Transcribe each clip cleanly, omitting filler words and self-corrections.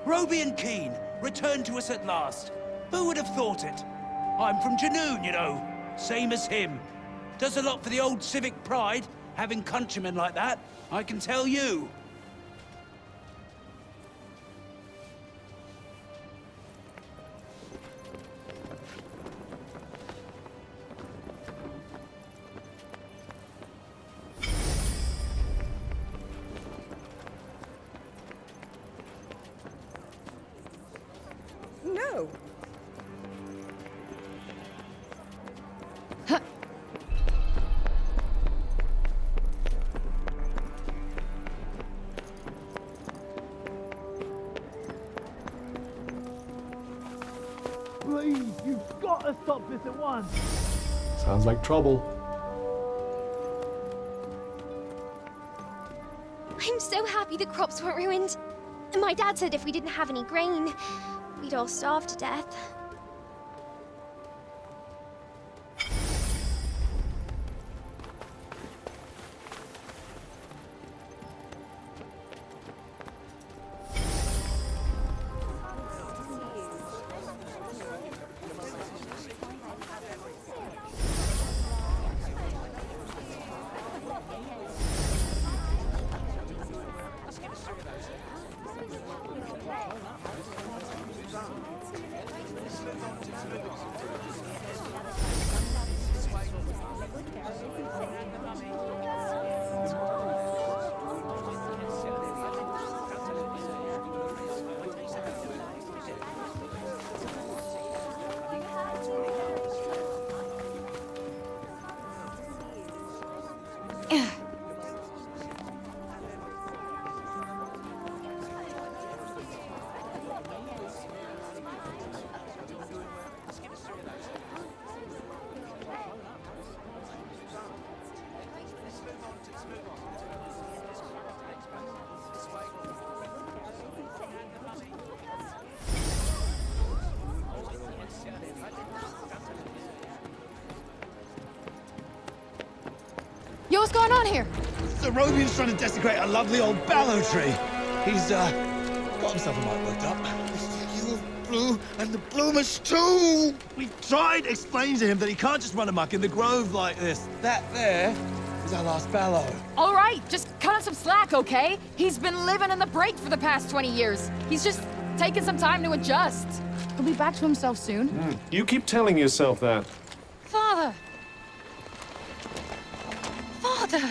Roby and Keen returned to us at last. Who would have thought it? I'm from Janoon, you know. Same as him. Does a lot for the old civic pride, having countrymen like that, I can tell you. No. Please, you've got to stop this at once. Sounds like trouble. I'm so happy the crops weren't ruined. My dad said if we didn't have any grain, we'd all starve to death. Yo, what's going on here? The Robian's trying to desecrate a lovely old ballow tree. He's, got himself a mite worked up. You blue and the bloomers too! We tried explaining to him that he can't just run amok in the grove like this. That there is our last ballow. All right, just cut him some slack, okay? He's been living in the break for the past 20 years. He's just taking some time to adjust. He'll be back to himself soon. You keep telling yourself that. Father! Father!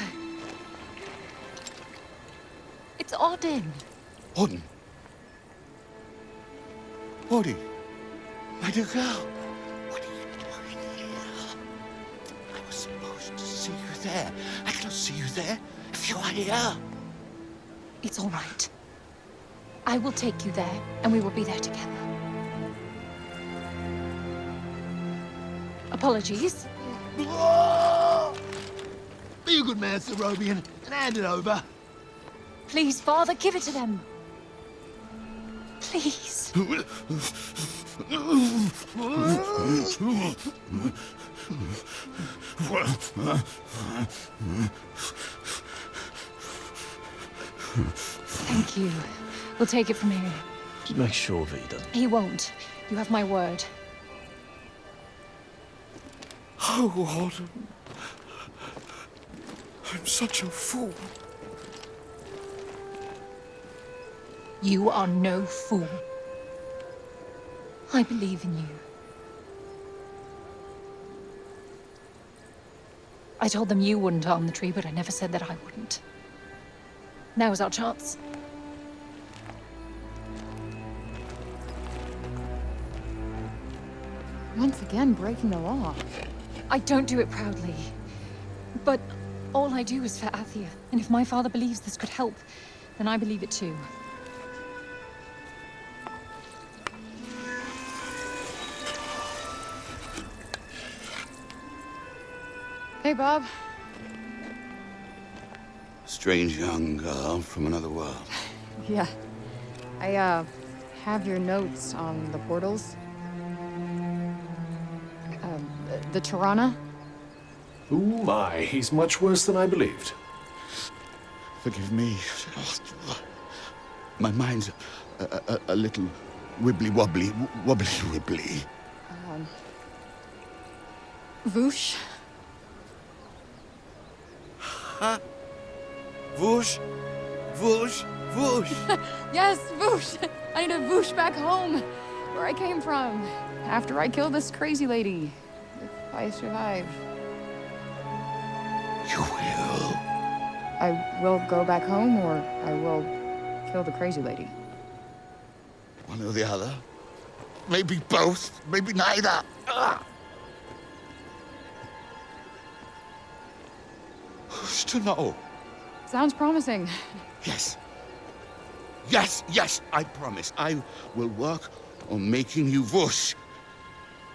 It's Odin. Odin. Odin. My dear girl. What are you doing here? I was supposed to see you there. I cannot see you there if you are here. It's all right. I will take you there, and we will be there together. Apologies. Be a good man, Sir Robian, and hand it over. Please, Father, give it to them. Please. Thank you. We'll take it from here. Just make sure that he doesn't. He won't. You have my word. Oh, Odin. I'm such a fool. You are no fool. I believe in you. I told them you wouldn't harm the tree, but I never said that I wouldn't. Now is our chance. Once again, breaking the law. I don't do it proudly. But all I do is for Athia. And if my father believes this could help, then I believe it too. Hey, Bob. Strange young girl from another world. Yeah. I, have your notes on the portals. The Tirana? Ooh my, he's much worse than I believed. Forgive me. My mind's a little wibbly wobbly, wobbly wibbly. Voosh? Huh? Whoosh, whoosh, whoosh. Yes, Voosh! I need to Voosh back home, where I came from, after I killed this crazy lady. If I survive. You will. I will go back home, or I will kill the crazy lady. One or the other. Maybe both, maybe neither. Ah. Who's to know? Sounds promising. Yes. Yes, yes, I promise. I will work on making you whoosh.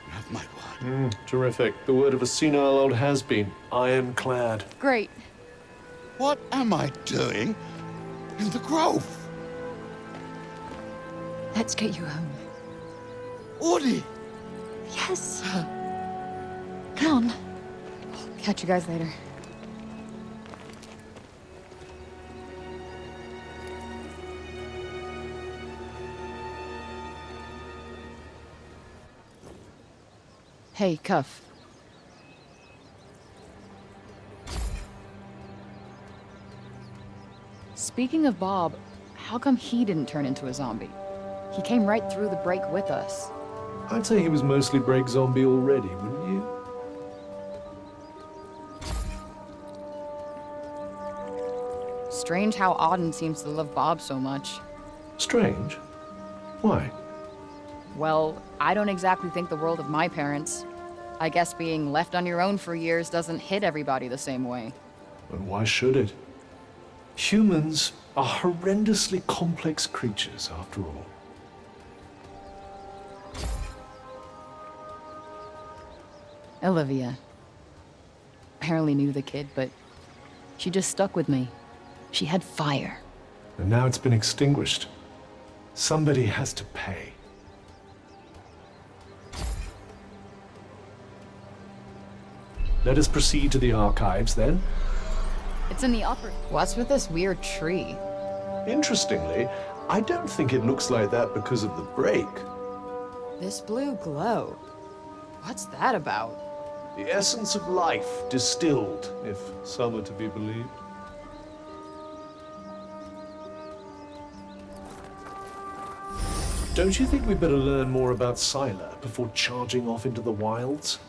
You have my word. Terrific. The word of a senile old has-been. Ironclad. Great. What am I doing in the grove? Let's get you home. Audie! Yes. Come on. Catch you guys later. Hey, Cuff. Speaking of Bob, how come he didn't turn into a zombie? He came right through the break with us. I'd say he was mostly break zombie already, wouldn't you? Strange how Auden seems to love Bob so much. Strange. Why? Well, I don't exactly think the world of my parents. I guess being left on your own for years doesn't hit everybody the same way. But why should it? Humans are horrendously complex creatures, after all. Olivia. Barely knew the kid, but she just stuck with me. She had fire. And now it's been extinguished. Somebody has to pay. Let us proceed to the archives, then. It's in the upper... What's with this weird tree? Interestingly, I don't think it looks like that because of the break. This blue glow. What's that about? The essence of life distilled, if some are to be believed. Don't you think we better learn more about Scylla before charging off into the wilds?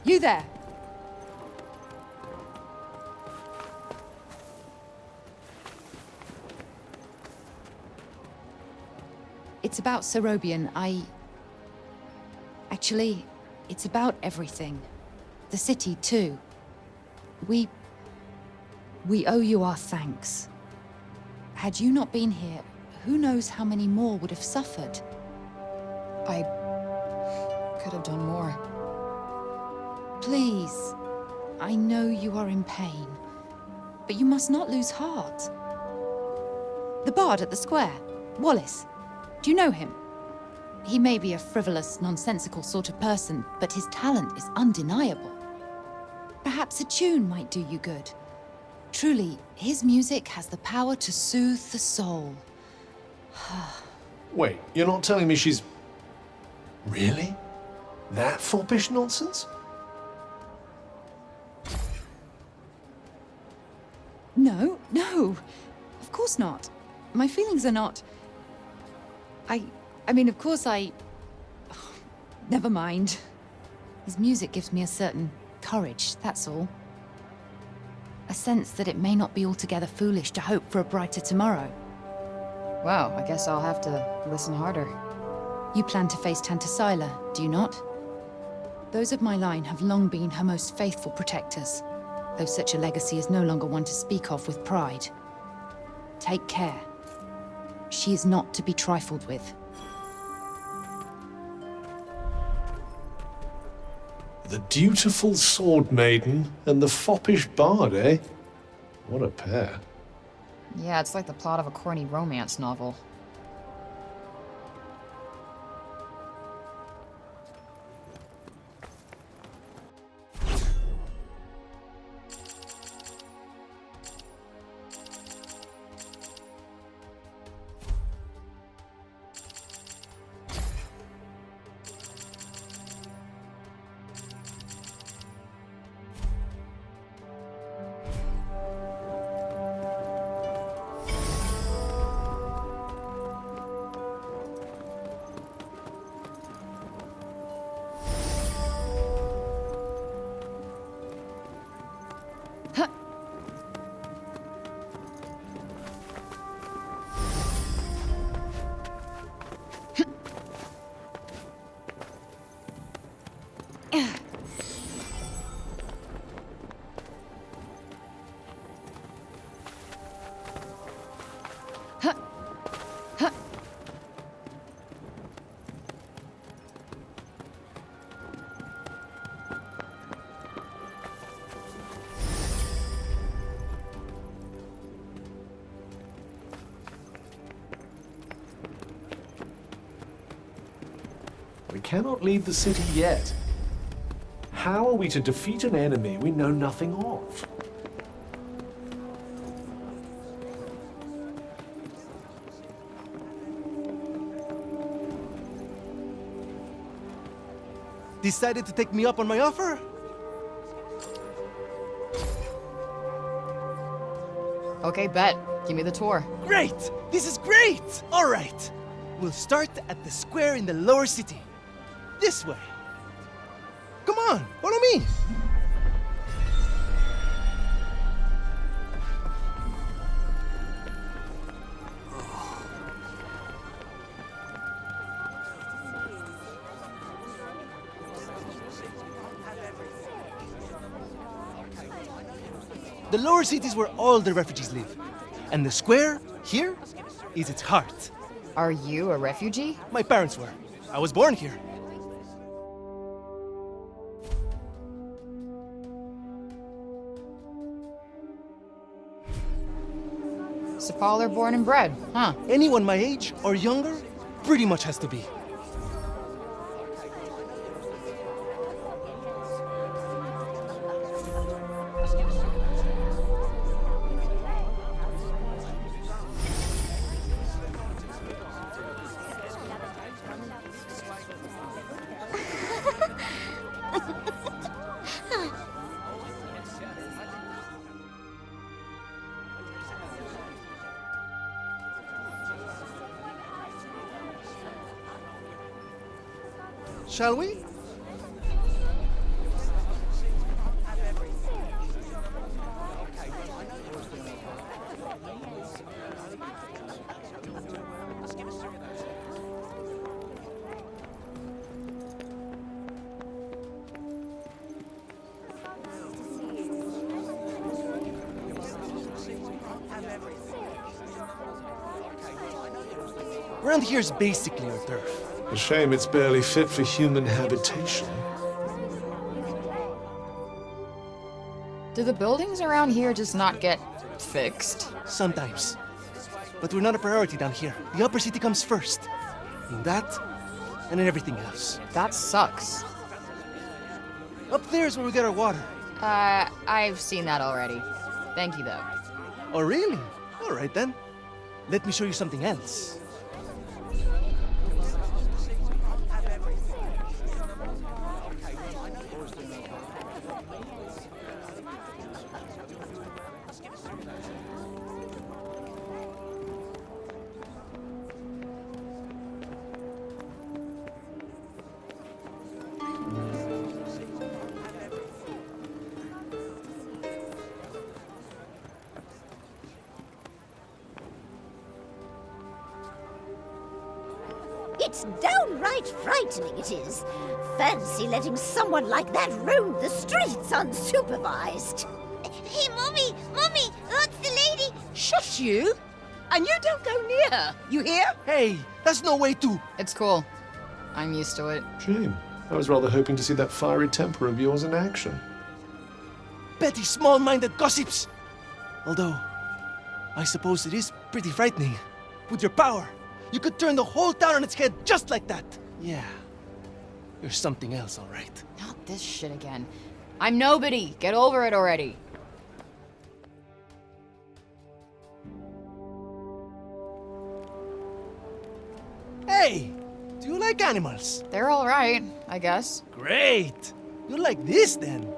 You there! It's about Cerobian. Actually, it's about everything. The city, too. We owe you our thanks. Had you not been here, who knows how many more would have suffered? I could have done more. Please, I know you are in pain, but you must not lose heart. The bard at the square, Wallace. Do you know him? He may be a frivolous, nonsensical sort of person, but his talent is undeniable. Perhaps a tune might do you good. Truly, his music has the power to soothe the soul. Wait, you're not telling me she's... Really? That foppish nonsense? No. course not. My feelings are not... I mean, of course I... Never mind. His music gives me a certain courage, that's all. A sense that it may not be altogether foolish to hope for a brighter tomorrow. Wow, I guess I'll have to listen harder. You plan to face Tanta Sila, do you not? Those of my line have long been her most faithful protectors, though such a legacy is no longer one to speak of with pride. Take care. She is not to be trifled with. The dutiful sword maiden and the foppish bard, eh? What a pair. Yeah, it's like the plot of a corny romance novel. We cannot leave the city yet. How are we to defeat an enemy we know nothing of? Decided to take me up on my offer? Okay, bet. Give me the tour. Great! This is great! All right. We'll start at the square in the lower city. This way. Come on, follow me. The lower city is where all the refugees live. And the square, here, is its heart. Are you a refugee? My parents were. I was born here. Sepaler born and bred, huh? Anyone my age or younger pretty much has to be. Shall we? Around here is basically our turf. A shame it's barely fit for human habitation. Do the buildings around here just not get fixed? Sometimes. But we're not a priority down here. The upper city comes first. And that, and then everything else. That sucks. Up there is where we get our water. I've seen that already. Thank you, though. Oh, really? All right, then. Let me show you something else. It's downright frightening, it is. Fancy letting someone like that roam the streets unsupervised. Hey, Mommy! Mommy! What's the lady? Shush you! And you don't go near her, you hear? Hey, that's no way to... It's cool. I'm used to it. Shame. I was rather hoping to see that fiery temper of yours in action. petty, small-minded gossips. Although, I suppose it is pretty frightening. With your power, you could turn the whole town on its head just like that. Yeah, you're something else, all right. Not this shit again. I'm nobody. Get over it already. Hey, do you like animals? They're all right, I guess. Great! You like this then?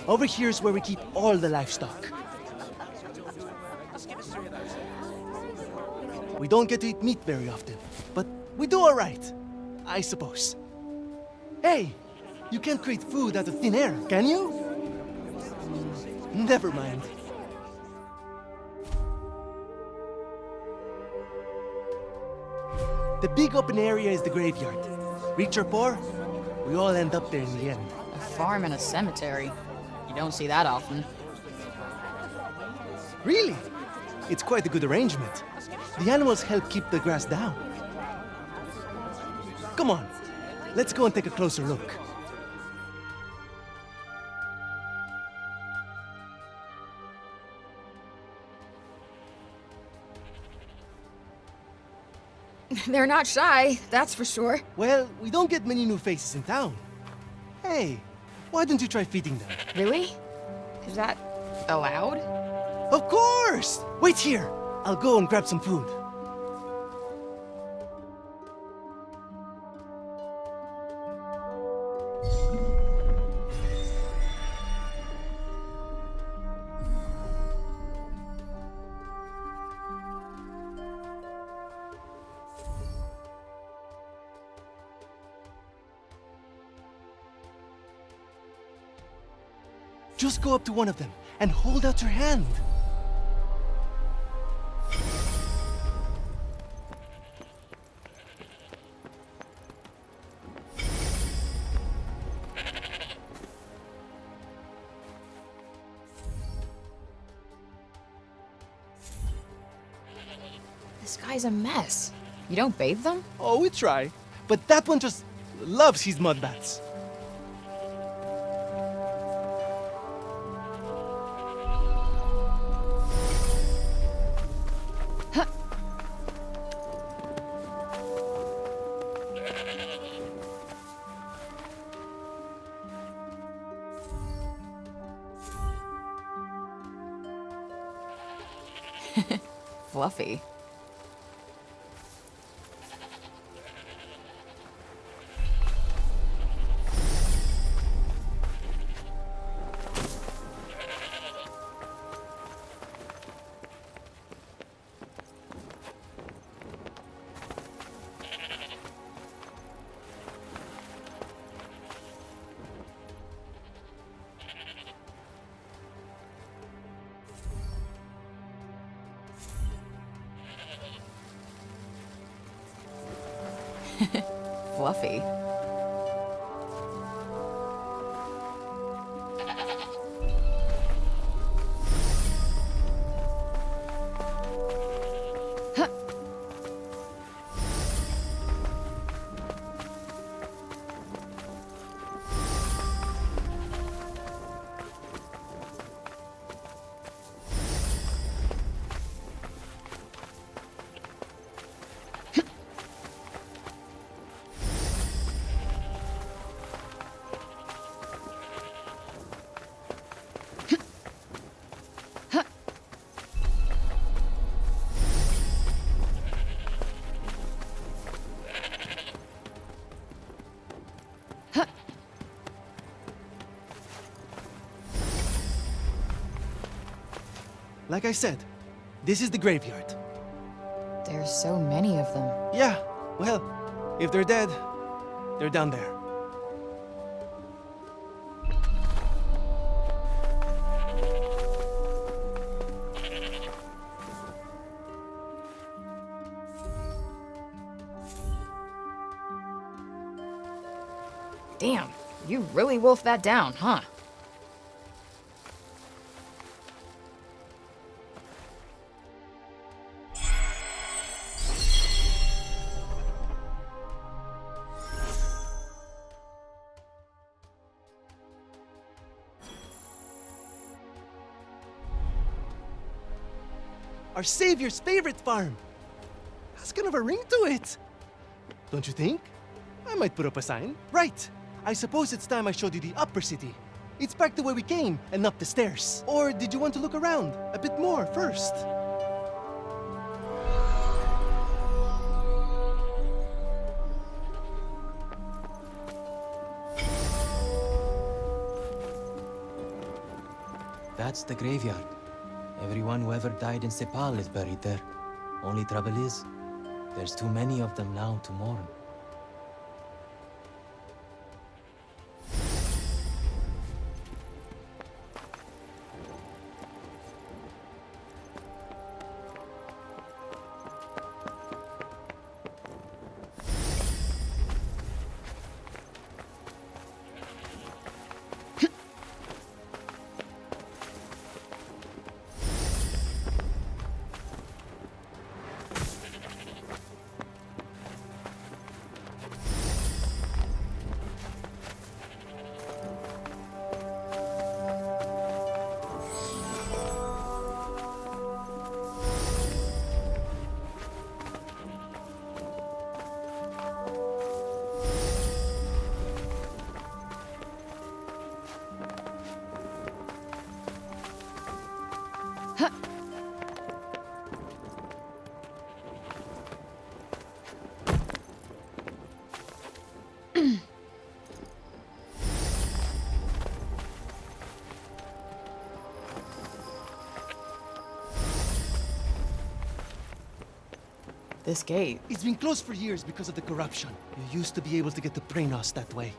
Over here is where we keep all the livestock. We don't get to eat meat very often, but we do all right, I suppose. Hey, you can't create food out of thin air, can you? Never mind. The big open area is the graveyard. Rich or poor, we all end up there in the end. A farm and a cemetery. You don't see that often. Really? It's quite a good arrangement. The animals help keep the grass down. Come on, let's go and take a closer look. They're not shy, that's for sure. Well, we don't get many new faces in town. Hey, why don't you try feeding them? Really? Is that allowed? Of course! Wait here. I'll go and grab some food. Just go up to one of them and hold out your hand. This guy's a mess. You don't bathe them? Oh, we try. But that one just loves his mud baths. Fluffy. Fluffy. Like I said, this is the graveyard. There's so many of them. Yeah, well, if they're dead, they're down there. Damn, you really wolfed that down, huh? Our savior's favorite farm. Has kind of a ring to it. Don't you think? I might put up a sign. Right. I suppose it's time I showed you the upper city. It's back the way we came and up the stairs. Or did you want to look around a bit more first? That's the graveyard. Everyone who ever died in Sepal is buried there. Only trouble is, there's too many of them now to mourn. This gate. It's been closed for years because of the corruption. You used to be able to get to Praenos that way.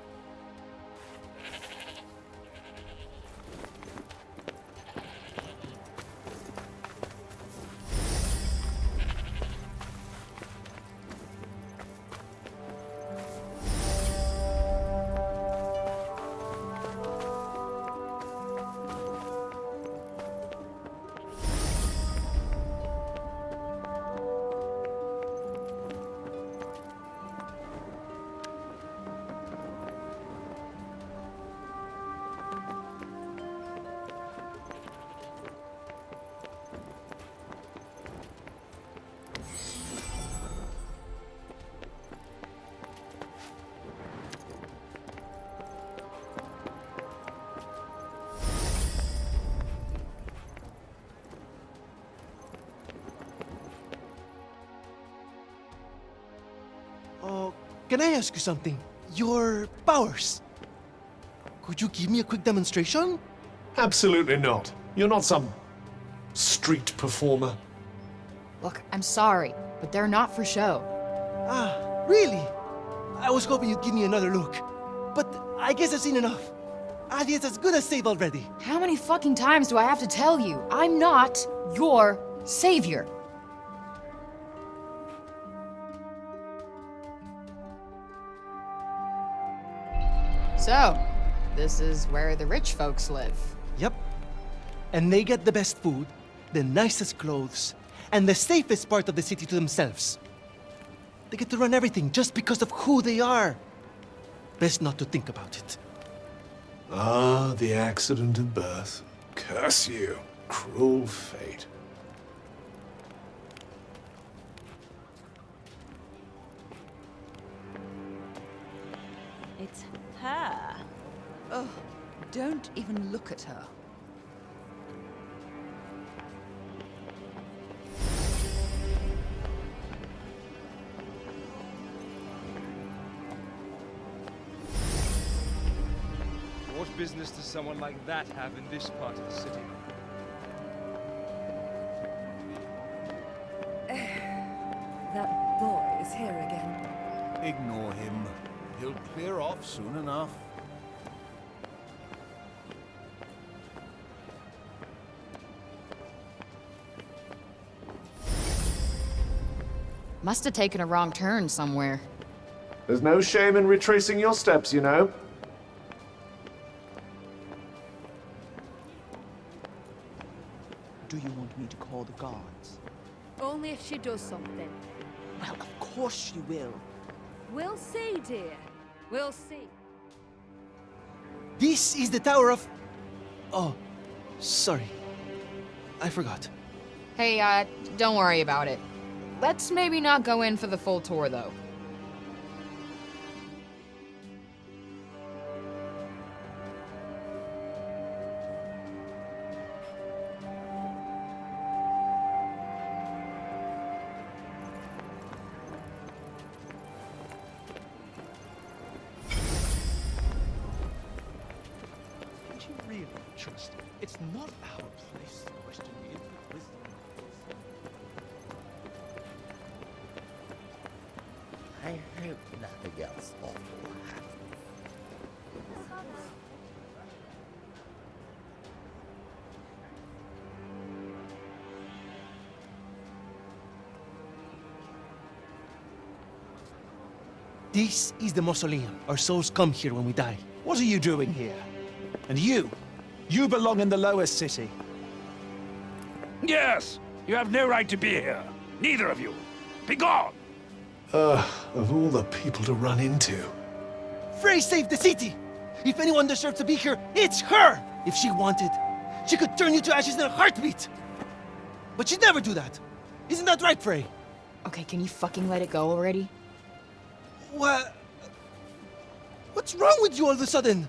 Can I ask you something? Your powers. Could you give me a quick demonstration? Absolutely not. You're not some street performer. Look, I'm sorry, but they're not for show. Ah, really? I was hoping you'd give me another look. But I guess I've seen enough. Adia's as good as saved already. How many fucking times do I have to tell you? I'm not your savior. So, this is where the rich folks live. Yep. And they get the best food, the nicest clothes, and the safest part of the city to themselves. They get to run everything just because of who they are. Best not to think about it. Ah, the accident of birth. Curse you, cruel fate. It's her. Oh, don't even look at her. What business does someone like that have in this part of the city? That boy is here again. Ignore him. He'll clear off soon enough. Must have taken a wrong turn somewhere. There's no shame in retracing your steps, you know. Do you want me to call the guards? Only if she does something. Well, of course she will. We'll see, dear. We'll see. This is the Tower of... Oh, sorry. I forgot. Hey, don't worry about it. Let's maybe not go in for the full tour, though. Can't you really trust it? It's not our place to question the infinite wisdom. I hope nothing else awful happens. This is the mausoleum. Our souls come here when we die. What are you doing here? And you? You belong in the lowest city. Yes! You have no right to be here. Neither of you. Be gone! Of all the people to run into. Frey saved the city! If anyone deserves to be here, it's her! If she wanted, she could turn you to ashes in a heartbeat! But she'd never do that. Isn't that right, Frey? Okay, can you fucking let it go already? What? What's wrong with you all of a sudden?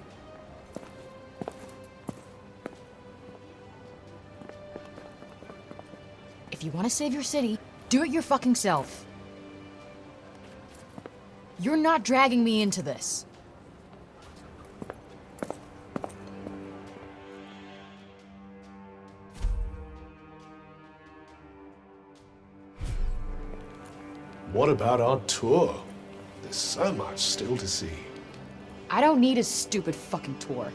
If you want to save your city, do it your fucking self. You're not dragging me into this. What about our tour? There's so much still to see. I don't need a stupid fucking tour.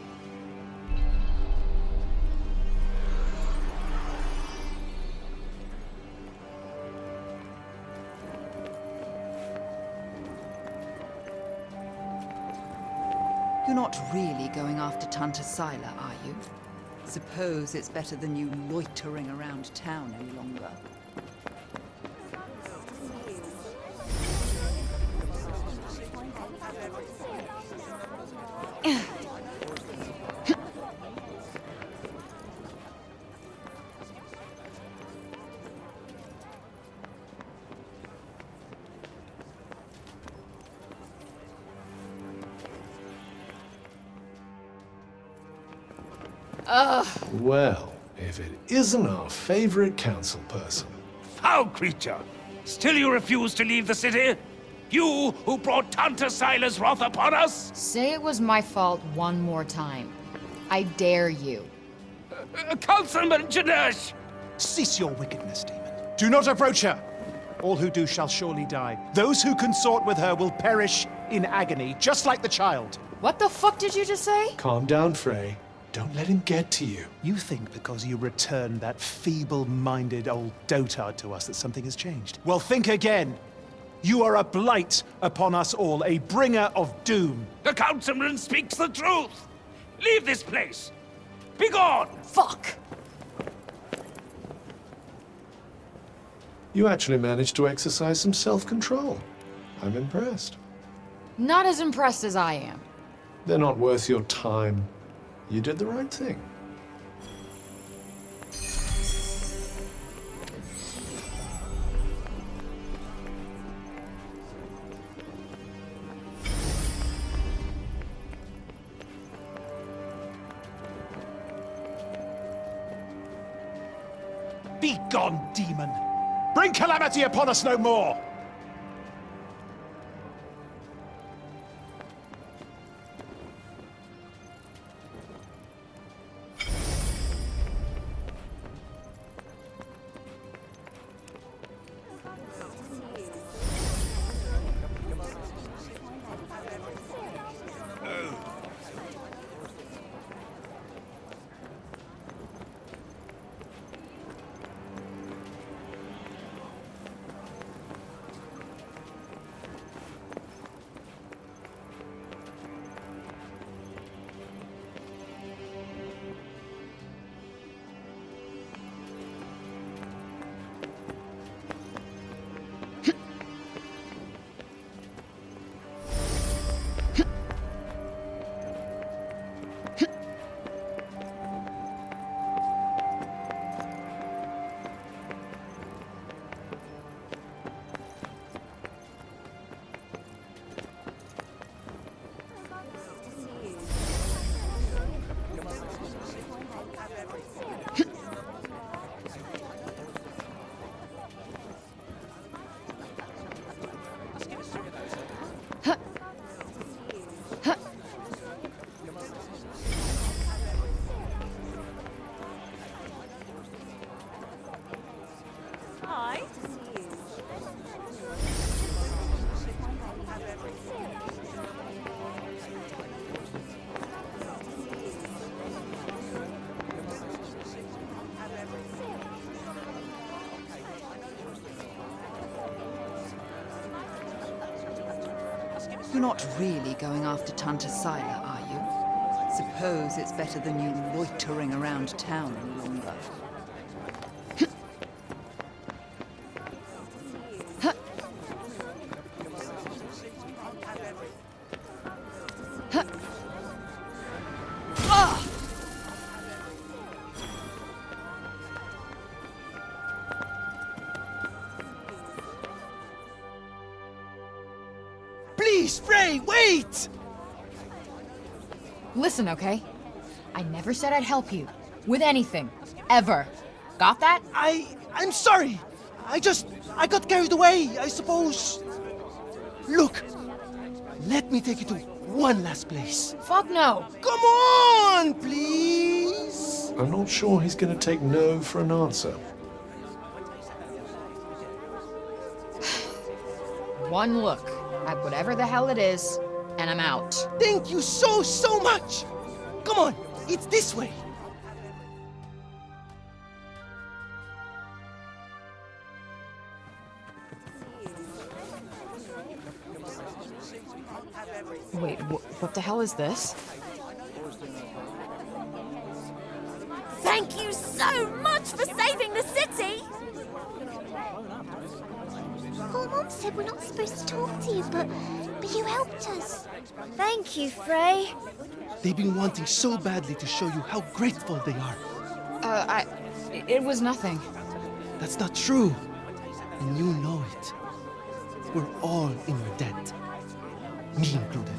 You're not really going after Tanta Sila, are you? Suppose it's better than you loitering around town any longer. Well, if it isn't our favorite council person. Foul creature! Still you refuse to leave the city? You who brought Tanta Sila's wrath upon us? Say it was my fault one more time. I dare you. Councilman Janesh! Cease your wickedness, demon. Do not approach her! All who do shall surely die. Those who consort with her will perish in agony, just like the child. What the fuck did you just say? Calm down, Frey. Don't let him get to you. You think because you returned that feeble-minded old dotard to us that something has changed? Well, think again. You are a blight upon us all, a bringer of doom. The councilman speaks the truth! Leave this place! Be gone! Fuck! You actually managed to exercise some self-control. I'm impressed. Not as impressed as I am. They're not worth your time. You did the right thing. Be gone, demon! Bring calamity upon us no more! You're not really going after Tanta Sila, are you? Suppose it's better than you loitering around town any longer. Please, Frey, wait! Listen, okay? I never said I'd help you. With anything. Ever. Got that? I'm sorry. I got carried away, I suppose. Look, let me take you to one last place. Fuck no. Come on, please. I'm not sure he's going to take no for an answer. One look at whatever the hell it is, and I'm out. Thank you so much. Come on, it's this way. Wait, what the hell is this? Thank you so much for saving the city! Oh, Mom said we're not supposed to talk to you, but you helped us. Thank you, Frey. They've been wanting so badly to show you how grateful they are. It was nothing. That's not true. And you know it. We're all in your debt. Me included.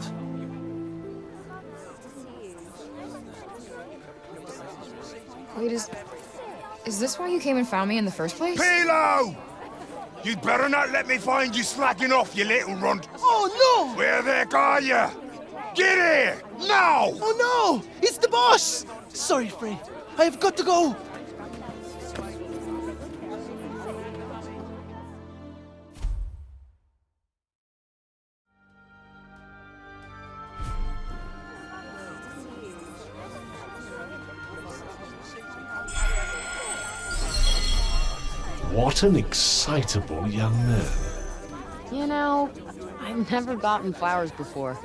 Wait, is this why you came and found me in the first place? Pilo! You'd better not let me find you slacking off, you little runt. Oh, no! Where the heck are you? Get here! Now! Oh, no! It's the boss! Sorry, Frey. I have got to go. What an excitable young man. You know, I've never gotten flowers before.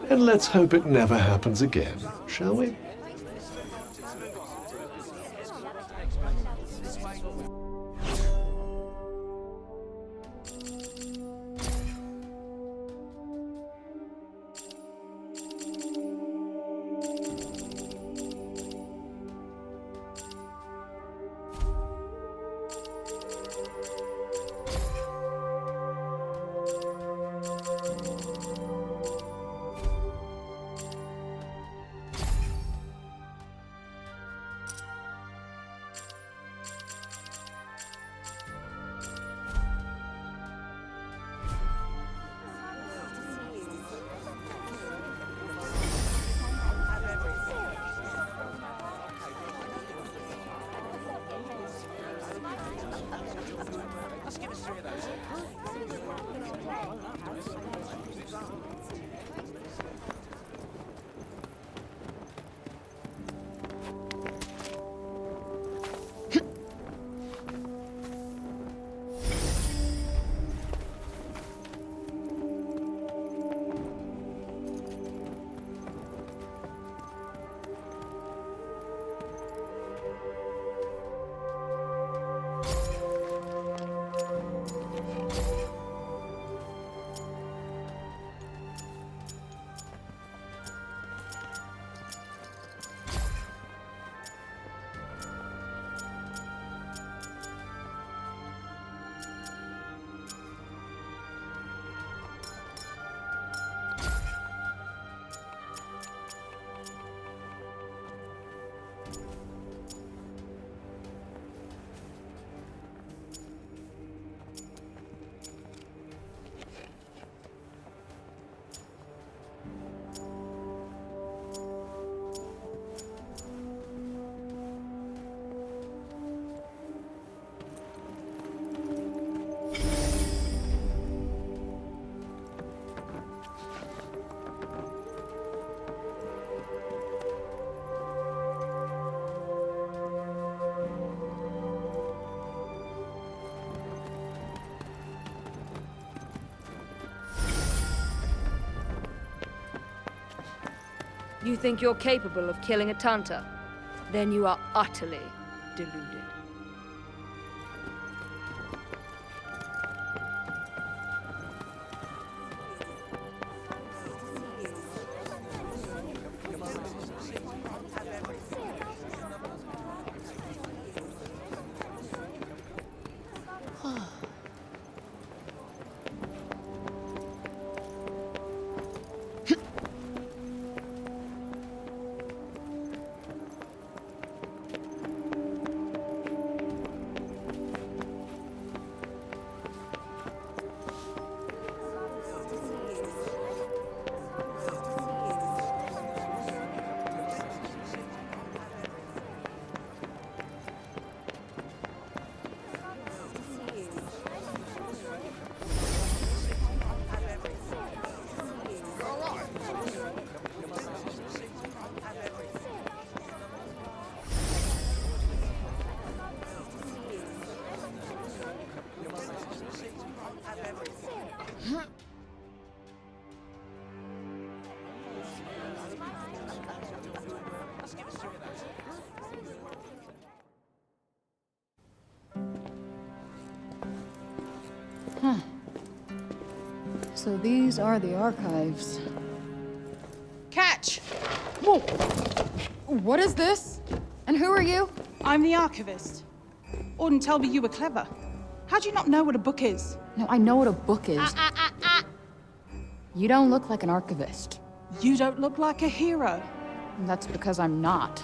And let's hope it never happens again, shall we? You think you're capable of killing a Tanta? Then you are utterly deluded. Huh. So these are the archives. Catch! Whoa! What is this? And who are you? I'm the archivist. Auden told me you were clever. How do you not know what a book is? No, I know what a book is. You don't look like an archivist. You don't look like a hero. That's because I'm not.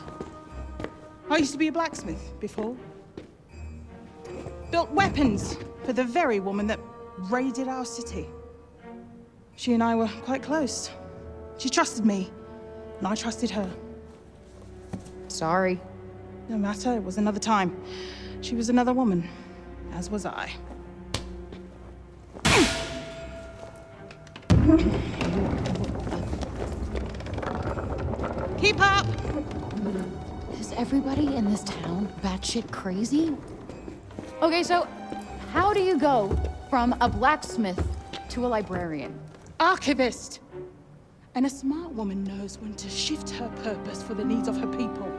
I used to be a blacksmith before. Built weapons for the very woman that raided our city. She and I were quite close. She trusted me, and I trusted her. Sorry. No matter, it was another time. She was another woman, as was I. Keep up! Is everybody in this town batshit crazy? Okay, so how do you go from a blacksmith to a librarian? Archivist! And a smart woman knows when to shift her purpose for the needs of her people.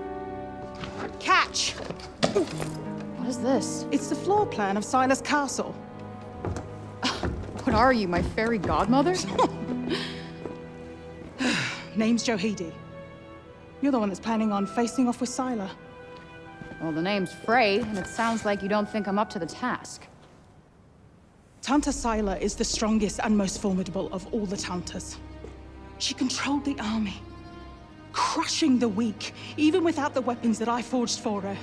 Catch! What is this? It's the floor plan of Silas Castle. What are you, my fairy godmother? Name's Johidi. You're the one that's planning on facing off with Sila. Well, the name's Frey, and it sounds like you don't think I'm up to the task. Tanta Sila is the strongest and most formidable of all the Tantas. She controlled the army, crushing the weak, even without the weapons that I forged for her.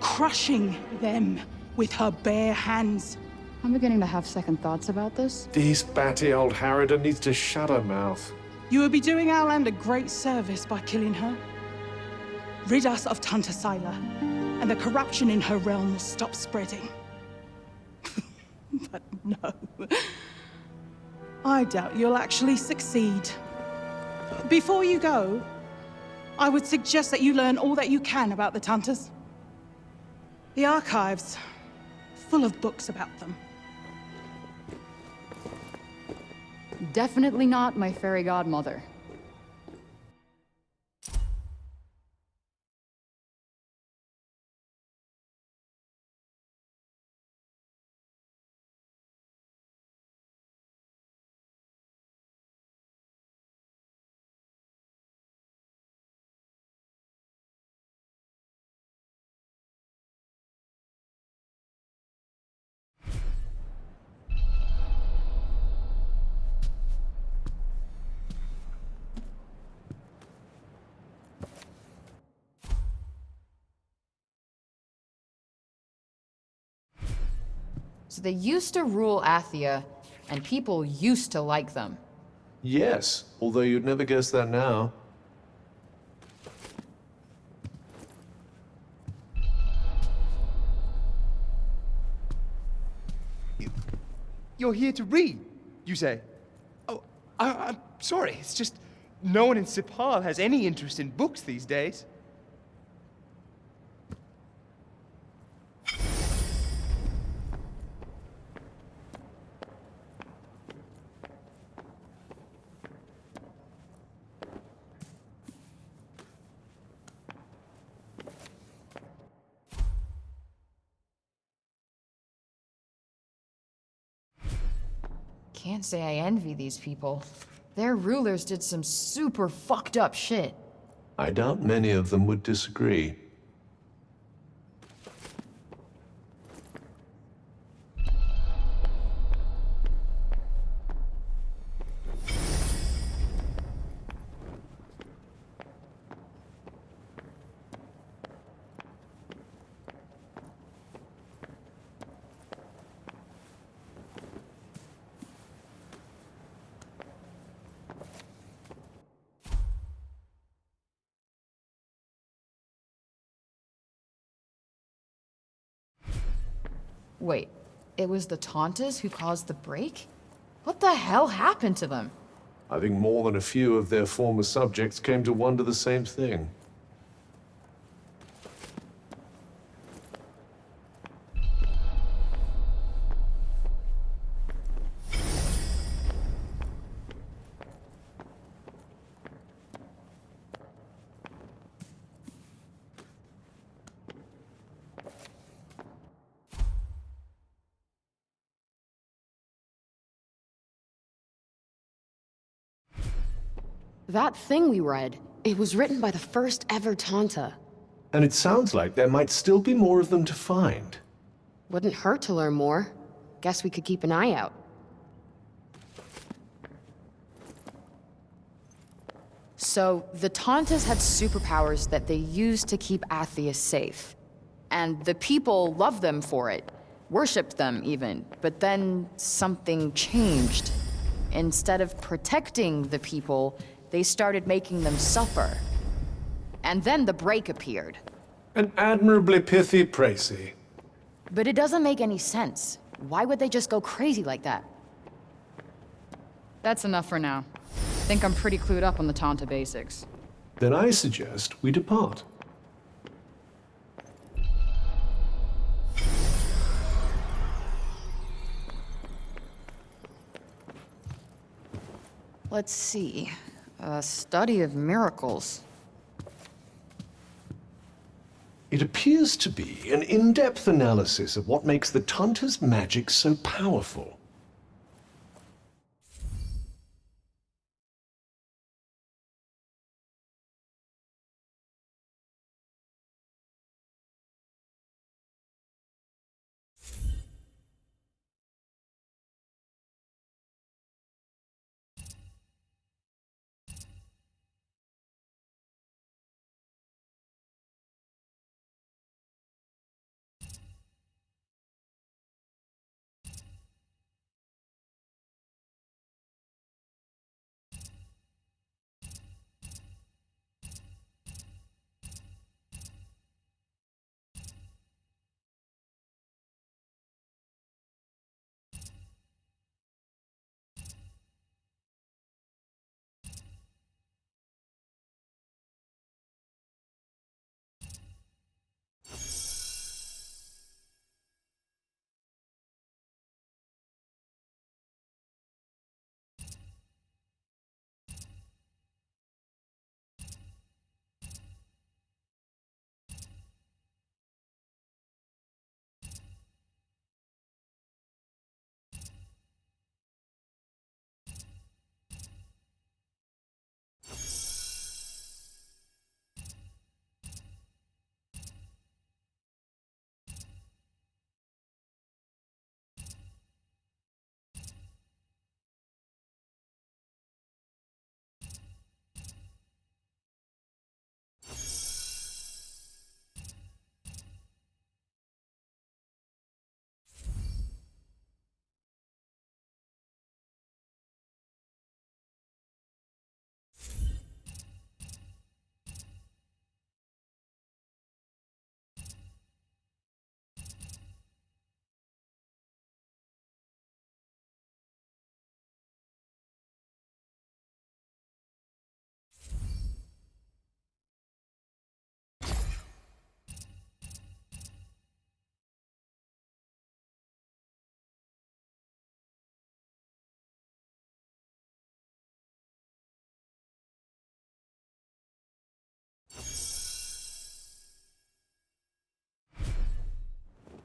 Crushing them with her bare hands. I'm beginning to have second thoughts about this. This batty old harridan needs to shut her mouth. You would be doing our land a great service by killing her. Rid us of Tanta Sila, and the corruption in her realm will stop spreading. But no. I doubt you'll actually succeed. Before you go, I would suggest that you learn all that you can about the Tantas. The archives, full of books about them. Definitely not my fairy godmother. So they used to rule Athia, and people used to like them. Yes, although you'd never guess that now. You're here to read, you say? Oh, I'm sorry. It's just no one in Sepal has any interest in books these days. Can't say I envy these people. Their rulers did some super fucked up shit. I doubt many of them would disagree. Wait, it was the Tauntas who caused the break? What the hell happened to them? I think more than a few of their former subjects came to wonder the same thing. That thing we read, it was written by the first ever Tanta. And it sounds like there might still be more of them to find. Wouldn't hurt to learn more. Guess we could keep an eye out. So, the Tauntas had superpowers that they used to keep Athia safe. And the people loved them for it. Worshipped them, even. But then, something changed. Instead of protecting the people, they started making them suffer. And then the break appeared. An admirably pithy précis. But it doesn't make any sense. Why would they just go crazy like that? That's enough for now. Think I'm pretty clued up on the Tanta basics. Then I suggest we depart. Let's see. A study of miracles. It appears to be an in-depth analysis of what makes the Tanta's magic so powerful.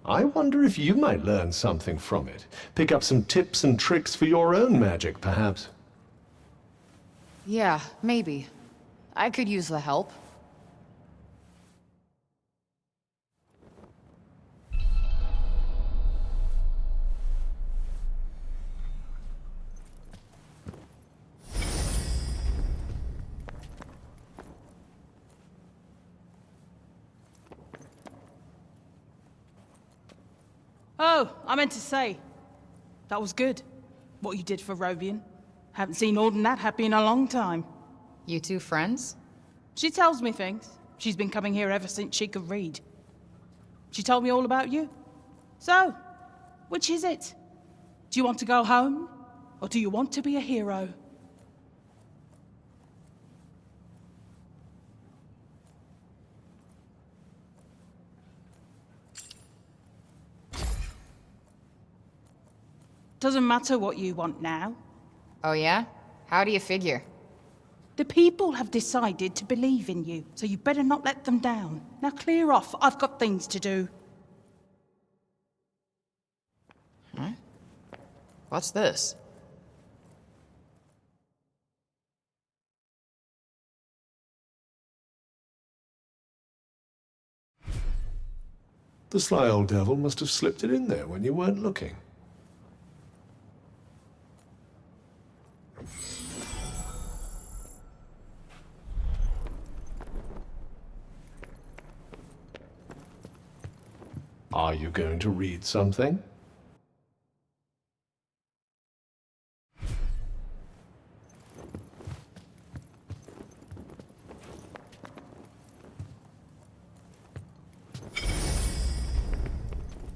I wonder if you might learn something from it. Pick up some tips and tricks for your own magic, perhaps. Yeah, maybe. I could use the help. Oh, I meant to say, that was good, what you did for Robian. Haven't seen Auden that happy in a long time. You two friends? She tells me things. She's been coming here ever since she could read. She told me all about you. So, which is it? Do you want to go home, or do you want to be a hero? Doesn't matter what you want now. Oh yeah? How do you figure? The people have decided to believe in you, so you better not let them down. Now clear off, I've got things to do. Huh? What's this? The sly old devil must have slipped it in there when you weren't looking. Are you going to read something?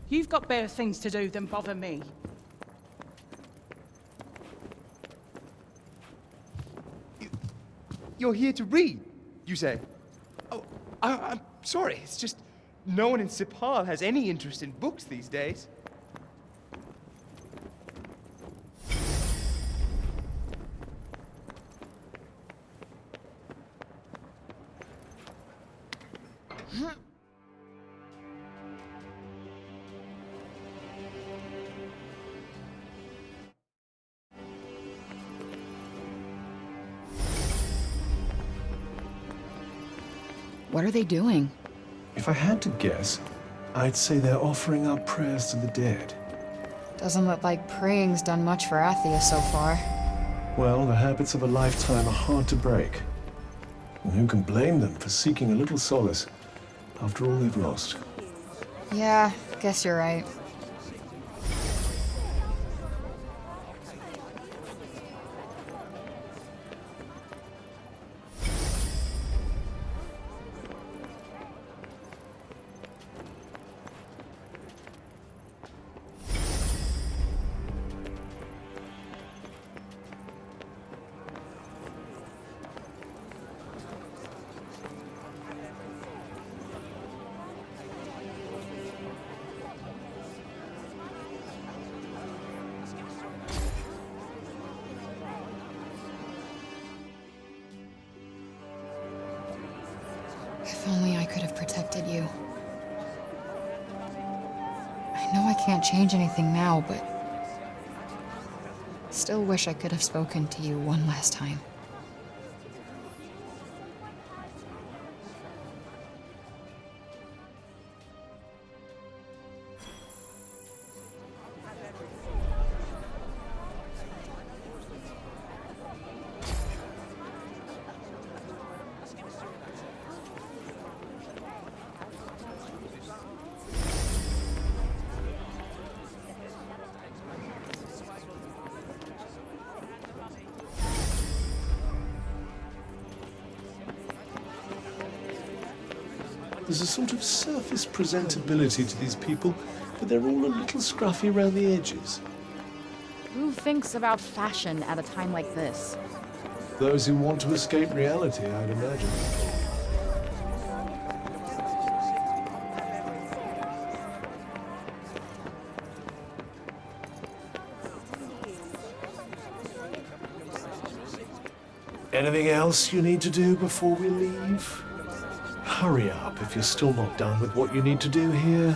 You've got better things to do than bother me. You're here to read, you say? Oh, I'm sorry. It's just no one in Sepal has any interest in books these days. What are they doing? If I had to guess, I'd say they're offering up prayers to the dead. Doesn't look like praying's done much for Athia so far. Well, the habits of a lifetime are hard to break. And who can blame them for seeking a little solace after all they've lost? Yeah, guess you're right. If only I could have protected you. I know I can't change anything now, but still wish I could have spoken to you one last time. There's a sort of surface presentability to these people, but they're all a little scruffy around the edges. Who thinks about fashion at a time like this? Those who want to escape reality, I'd imagine. Anything else you need to do before we leave? Hurry up if you're still not done with what you need to do here.